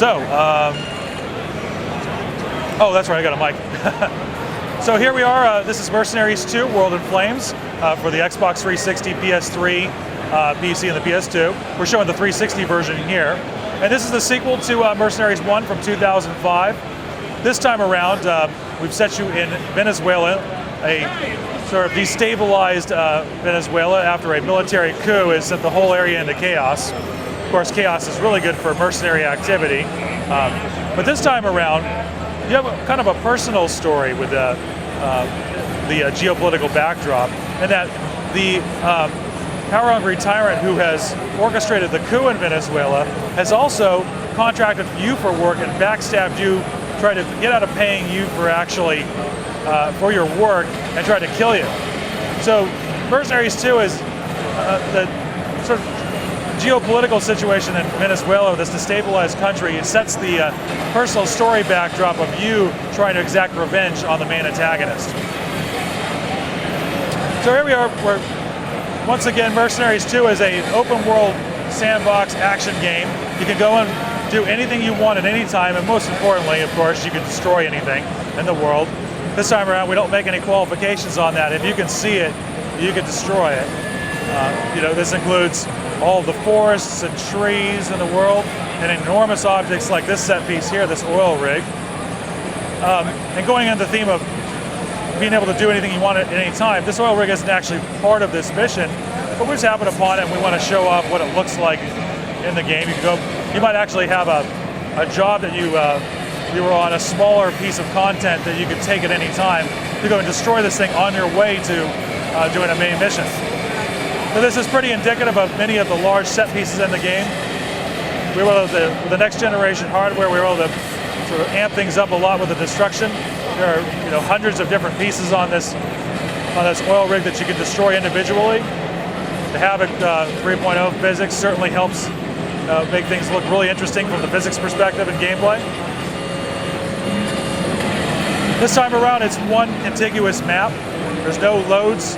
So, oh, that's right, I got a mic. So here we are, this is Mercenaries 2, World in Flames, for the Xbox 360, PS3, PC, and the PS2. We're showing the 360 version here. And this is the sequel to Mercenaries 1 from 2005. This time around, we've set you in Venezuela, a sort of destabilized Venezuela after a military coup has sent the whole area into chaos. Of course, chaos is really good for mercenary activity. But this time around, you have kind of a personal story with the geopolitical backdrop, and that the power-hungry tyrant who has orchestrated the coup in Venezuela has also contracted you for work and backstabbed you, tried to get out of paying you for actually for your work and tried to kill you. So Mercenaries 2 is the sort of geopolitical situation in Venezuela, this destabilized country. It sets the personal story backdrop of you trying to exact revenge on the main antagonist. So here we are, once again, Mercenaries 2 is an open world sandbox action game. You can go and do anything you want at any time, and most importantly, of course, you can destroy anything in the world. This time around, we don't make any qualifications on that. If you can see it, you can destroy it. This includes all the forests and trees in the world, and enormous objects like this set piece here, this oil rig. And going into the theme of being able to do anything you want at any time, this oil rig isn't actually part of this mission, but we just happened upon it and we want to show off what it looks like in the game. You might actually have a job that you were on, a smaller piece of content that you could take at any time to go and destroy this thing on your way to doing a main mission. So this is pretty indicative of many of the large set pieces in the game. We were able to, with the next generation hardware, we were able to sort of amp things up a lot with the destruction. There are hundreds of different pieces on this oil rig that you can destroy individually. The Havoc 3.0 physics certainly helps make things look really interesting from the physics perspective and gameplay. This time around, it's one contiguous map. There's no loads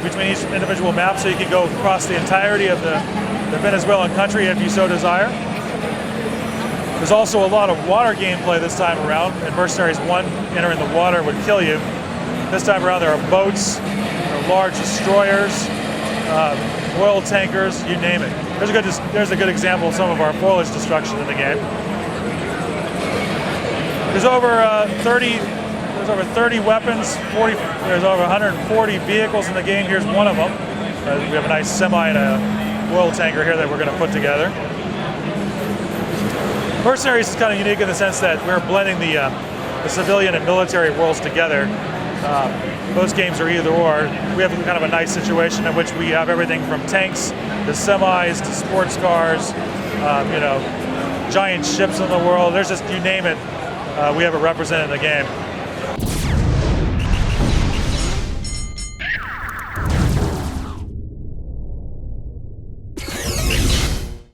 between each individual map, so you can go across the entirety of the Venezuelan country if you so desire. There's also a lot of water gameplay this time around. In Mercenaries 1, entering the water would kill you. This time around, there are boats, there are large destroyers, oil tankers, you name it. There's a good example of some of our foliage destruction in the game. There's over 30 weapons, there's over 140 vehicles in the game. Here's one of them. We have a nice semi and a oil tanker here that we're going to put together. Mercenaries is kind of unique in the sense that we're blending the civilian and military worlds together. Most games are either or. We have kind of a nice situation in which we have everything from tanks to semis to sports cars, giant ships in the world. There's just, you name it, we have it represented in the game.